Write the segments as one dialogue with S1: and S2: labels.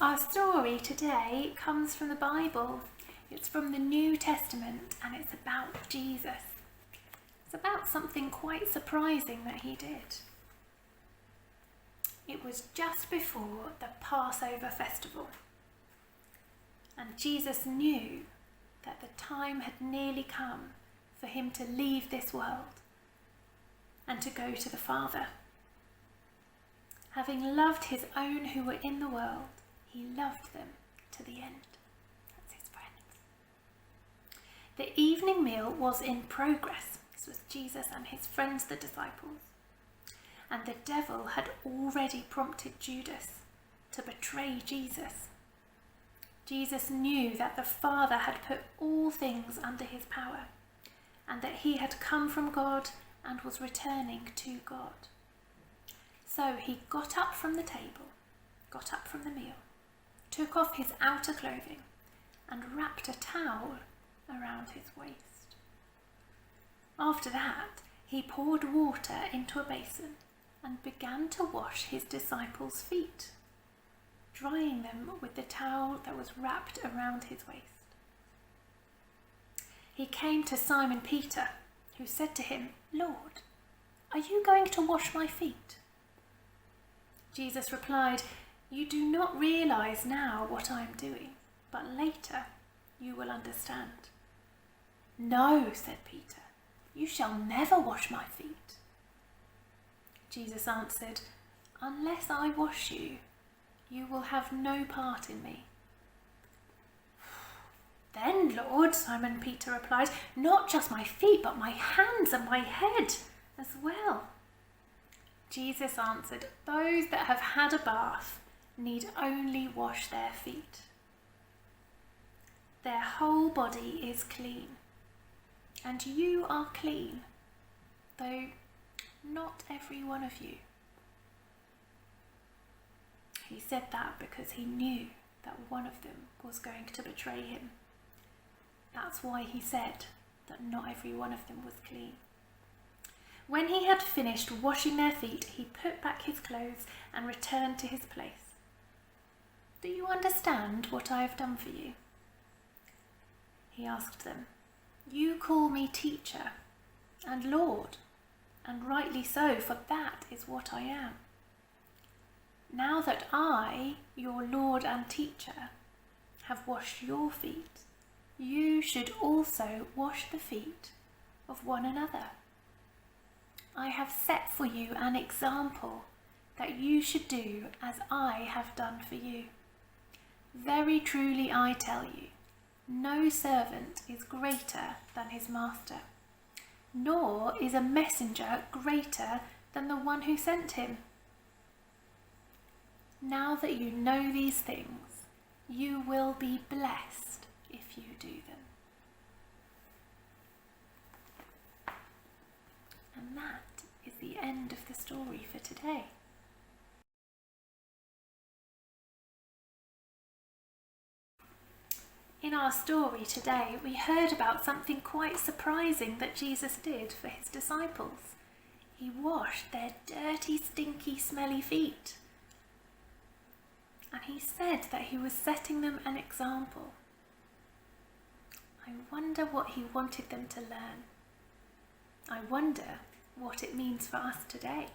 S1: Our story today comes from the Bible. It's from the New Testament and it's about Jesus. It's about something quite surprising that he did. It was just before the Passover festival, and Jesus knew that the time had nearly come for him to leave this world and to go to the Father. Having loved his own who were in the world, he loved them to the end. That's his friends. The evening meal was in progress. This was Jesus and his friends, the disciples. And the devil had already prompted Judas to betray Jesus. Jesus knew that the Father had put all things under his power, and that he had come from God and was returning to God. So he got up from the table, got up from the meal, took off his outer clothing, and wrapped a towel around his waist. After that, he poured water into a basin and began to wash his disciples' feet, drying them with the towel that was wrapped around his waist. He came to Simon Peter, who said to him, "Lord, are you going to wash my feet?" Jesus replied, "You do not realize now what I am doing, but later you will understand." "No," said Peter, "you shall never wash my feet." Jesus answered, "Unless I wash you, you will have no part in me." "Then, Lord," Simon Peter replied, "not just my feet, but my hands and my head as well." Jesus answered, "Those that have had a bath need only wash their feet. Their whole body is clean, and you are clean, though not every one of you." He said that because he knew that one of them was going to betray him. That's why he said that not every one of them was clean. When he had finished washing their feet, he put back his clothes and returned to his place. "Do you understand what I have done for you?" He asked them. "You call me teacher and Lord, and rightly so, for that is what I am. Now that I, your Lord and teacher, have washed your feet, you should also wash the feet of one another. I have set for you an example that you should do as I have done for you. Very truly I tell you, no servant is greater than his master, nor is a messenger greater than the one who sent him. Now that you know these things, you will be blessed if you do them." And that is the end of the story for today. In our story today, we heard about something quite surprising that Jesus did for his disciples. He washed their dirty, stinky, smelly feet. And he said that he was setting them an example. I wonder what he wanted them to learn. I wonder what it means for us today.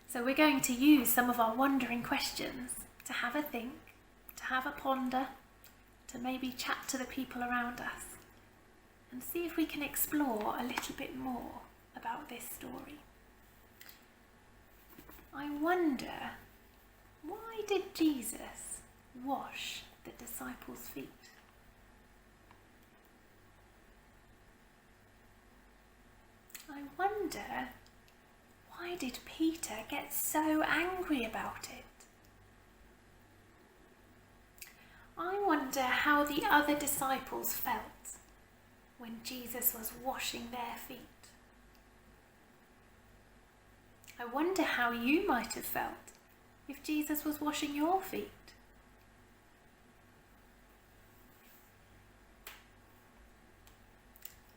S1: So we're going to use some of our wondering questions to have a think, to have a ponder, to maybe chat to the people around us and see if we can explore a little bit more about this story. I wonder, why did Jesus wash the disciples' feet? I wonder, why did Peter get so angry about it? I wonder how the other disciples felt when Jesus was washing their feet. I wonder how you might have felt if Jesus was washing your feet.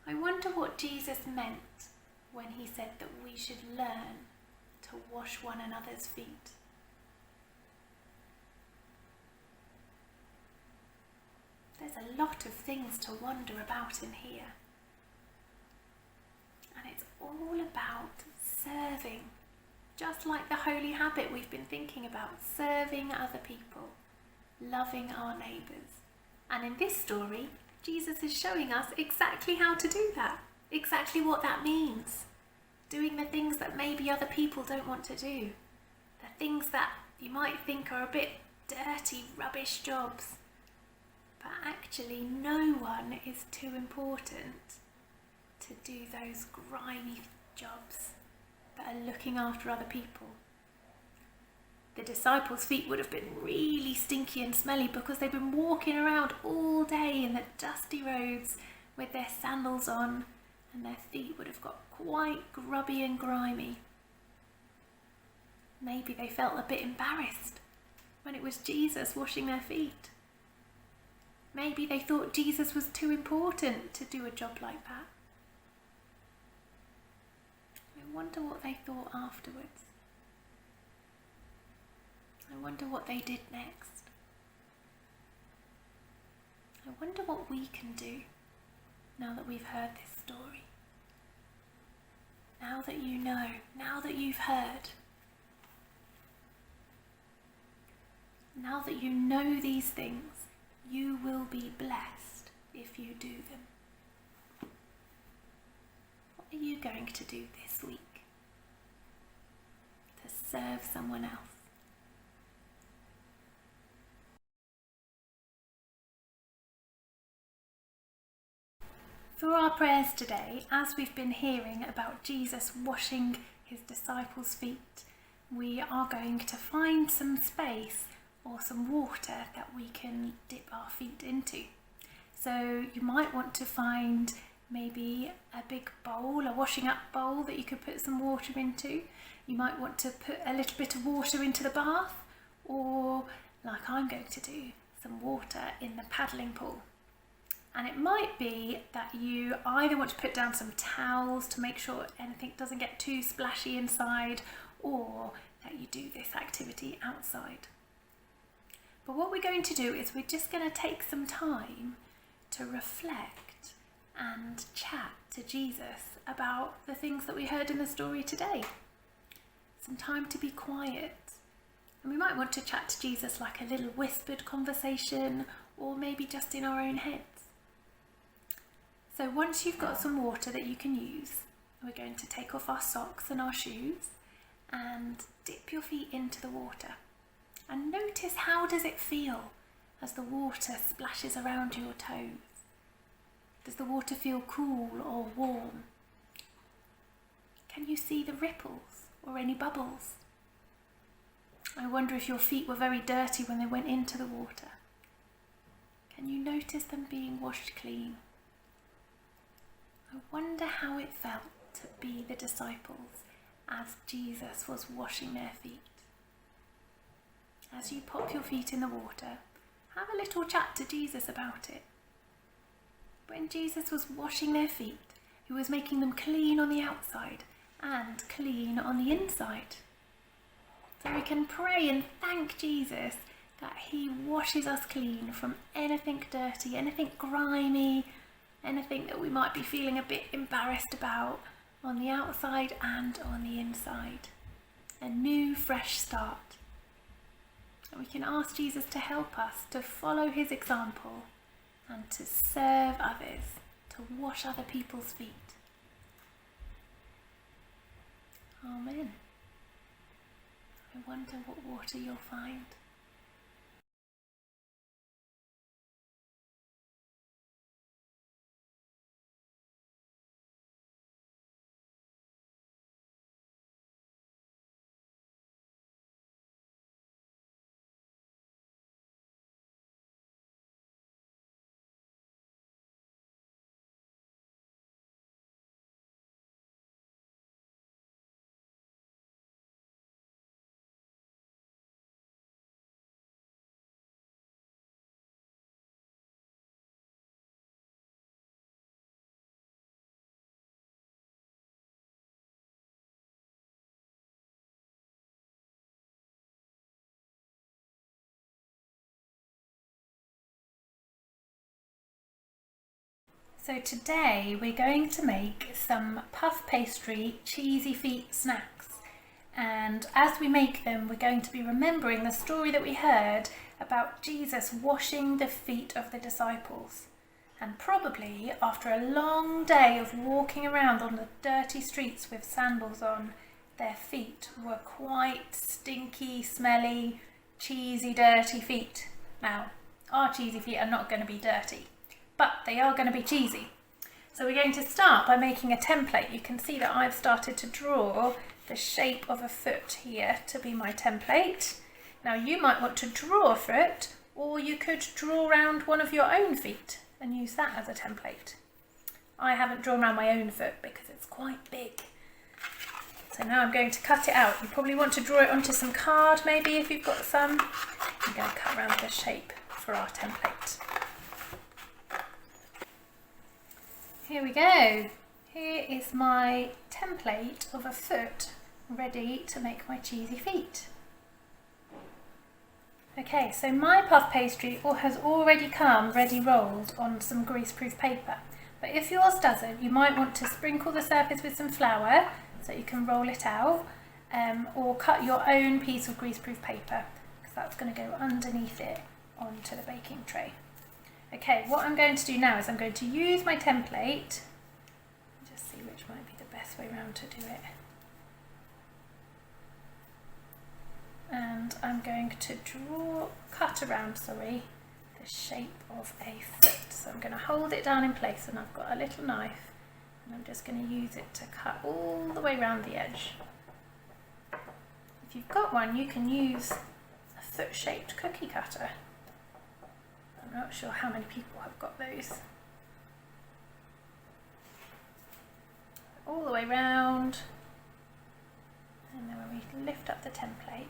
S1: I wonder what Jesus meant when he said that we should learn to wash one another's feet. There's a lot of things to wonder about in here. And it's all about serving. Just like the holy habit we've been thinking about, serving other people, loving our neighbours. And in this story, Jesus is showing us exactly how to do that, exactly what that means. Doing the things that maybe other people don't want to do, the things that you might think are a bit dirty, rubbish jobs. But actually no one is too important to do those grimy jobs that are looking after other people. The disciples' feet would have been really stinky and smelly because they've been walking around all day in the dusty roads with their sandals on, and their feet would have got quite grubby and grimy. Maybe they felt a bit embarrassed when it was Jesus washing their feet. Maybe they thought Jesus was too important to do a job like that. I wonder what they thought afterwards. I wonder what they did next. I wonder what we can do now that we've heard this story. Now that you know, now that you've heard, now that you know these things, you will be blessed if you do them. What are you going to do this week to serve someone else? For our prayers today, as we've been hearing about Jesus washing his disciples' feet, we are going to find some space or some water that we can dip our feet into. So you might want to find maybe a big bowl, a washing up bowl that you could put some water into. You might want to put a little bit of water into the bath, or like I'm going to do, some water in the paddling pool. And it might be that you either want to put down some towels to make sure anything doesn't get too splashy inside, or that you do this activity outside. But what we're going to do is we're just going to take some time to reflect and chat to Jesus about the things that we heard in the story today. Some time to be quiet. And we might want to chat to Jesus like a little whispered conversation, or maybe just in our own heads. So once you've got some water that you can use, we're going to take off our socks and our shoes and dip your feet into the water. And notice, how does it feel as the water splashes around your toes? Does the water feel cool or warm? Can you see the ripples or any bubbles? I wonder if your feet were very dirty when they went into the water. Can you notice them being washed clean? I wonder how it felt to be the disciples as Jesus was washing their feet. As you pop your feet in the water, have a little chat to Jesus about it. When Jesus was washing their feet, he was making them clean on the outside and clean on the inside. So we can pray and thank Jesus that he washes us clean from anything dirty, anything grimy, anything that we might be feeling a bit embarrassed about on the outside and on the inside. A new, fresh start. And we can ask Jesus to help us to follow his example and to serve others, to wash other people's feet. Amen. I wonder what water you'll find. So today we're going to make some puff pastry cheesy feet snacks, and as we make them we're going to be remembering the story that we heard about Jesus washing the feet of the disciples. And probably after a long day of walking around on the dirty streets with sandals on, their feet were quite stinky, smelly, cheesy, dirty feet. Now, our cheesy feet are not going to be dirty, but they are going to be cheesy. So we're going to start by making a template. You can see that I've started to draw the shape of a foot here to be my template. Now you might want to draw a foot, or you could draw around one of your own feet and use that as a template. I haven't drawn around my own foot because it's quite big. So now I'm going to cut it out. You probably want to draw it onto some card maybe if you've got some. I'm going to cut around the shape for our template. Here we go. Here is my template of a foot ready to make my cheesy feet. Okay, so my puff pastry has already come ready rolled on some greaseproof paper. But if yours doesn't, you might want to sprinkle the surface with some flour so you can roll it out, or cut your own piece of greaseproof paper because that's going to go underneath it onto the baking tray. Okay, what I'm going to do now is I'm going to use my template. Just see which might be the best way around to do it. And I'm going to cut around the shape of a foot. So I'm going to hold it down in place, and I've got a little knife and I'm just going to use it to cut all the way around the edge. If you've got one, you can use a foot-shaped cookie cutter. I'm not sure how many people have got those. All the way round, and then when we lift up the template,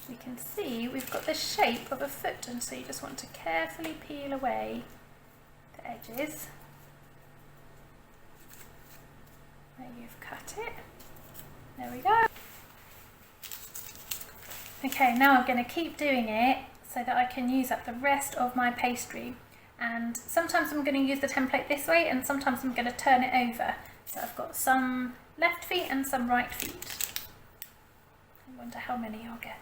S1: we can see we've got the shape of a foot, and so you just want to carefully peel away the edges where you've cut it. There we go. Okay, now I'm going to keep doing it so that I can use up the rest of my pastry, and sometimes I'm going to use the template this way and sometimes I'm going to turn it over. So I've got some left feet and some right feet. I wonder how many I'll get.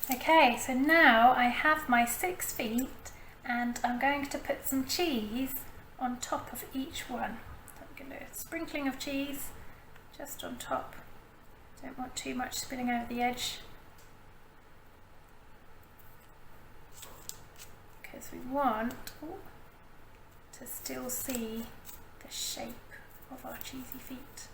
S1: Okay, so now I have my 6 feet, and I'm going to put some cheese on top of each one. So I'm going to do a sprinkling of cheese just on top. Don't want too much spilling over the edge, because we want to still see the shape of our cheesy feet.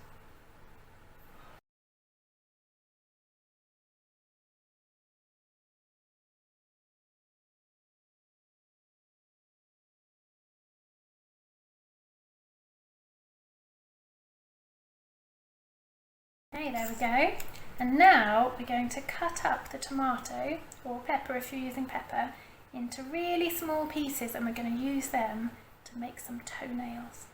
S1: Okay, there we go. And now we're going to cut up the tomato, or pepper if you're using pepper, into really small pieces, and we're going to use them to make some toenails.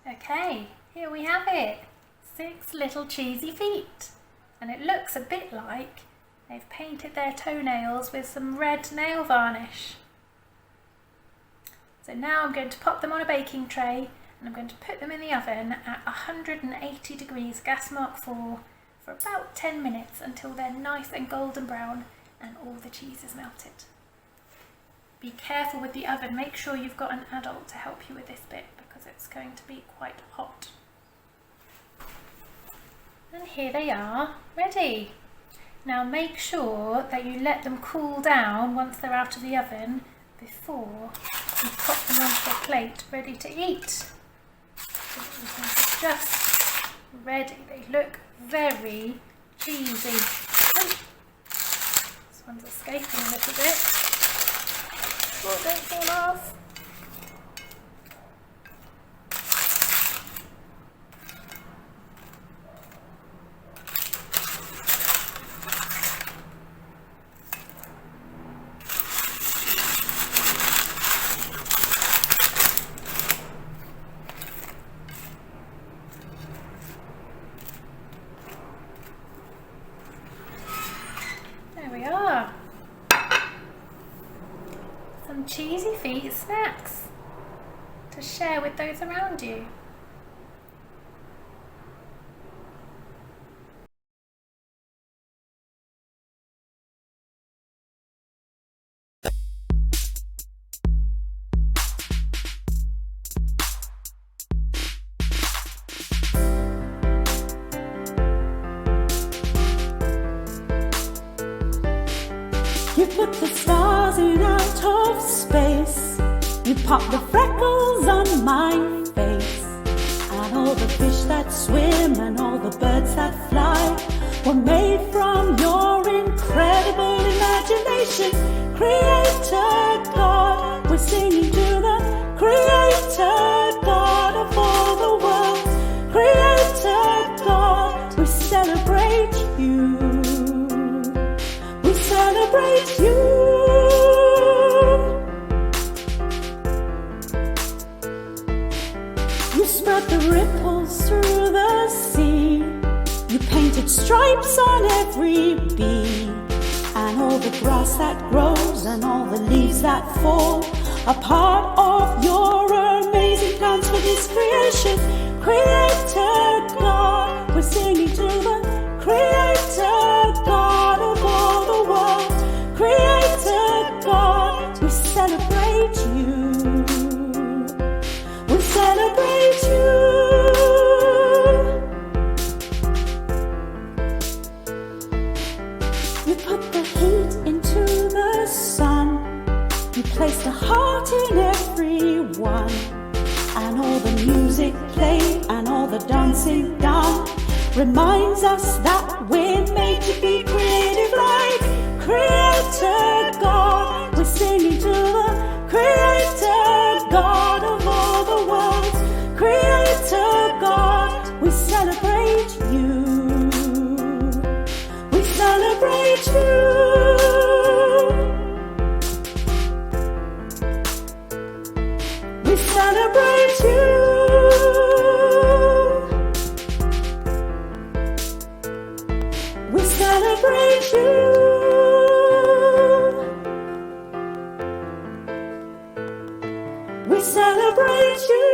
S1: Okay, here we have it. 6 little cheesy feet. And it looks a bit like they've painted their toenails with some red nail varnish. So now I'm going to pop them on a baking tray, And I'm going to put them in the oven at 180 degrees, gas mark 4, for about 10 minutes until they're nice and golden brown and all the cheese is melted. Be careful with the oven, make sure you've got an adult to help you with this bit because it's going to be quite hot. And here they are, ready. Now make sure that you let them cool down once they're out of the oven before you pop them onto a plate ready to eat. Just ready. They look very cheesy. Oh, this one's escaping a little bit. Oh, don't fall off. There we are. Some cheesy feet snacks to share with those around you.
S2: You put the stars in out of space. You pop the freckles on my face. And all the fish that swim and all the birds that fly were made from your incredible imagination. Creator God, we're singing to the Creator God of all the world. Creator God, we celebrate you. Celebrate you. You spread the ripples through the sea. You painted stripes on every bee. And all the grass that grows and all the leaves that fall are part of your amazing plans for this creation. Creator God, we're singing to the Creator God of all the world. Creator God, we celebrate you. We celebrate you. You put the heat into the sun. You placed a heart in everyone. And all the music played and all the dancing done reminds us that we're made to be creative like Creator God. We're singing to the Creator God of all the worlds. Creator God, we celebrate you. We celebrate you. We celebrate you. We celebrate you. We celebrate you.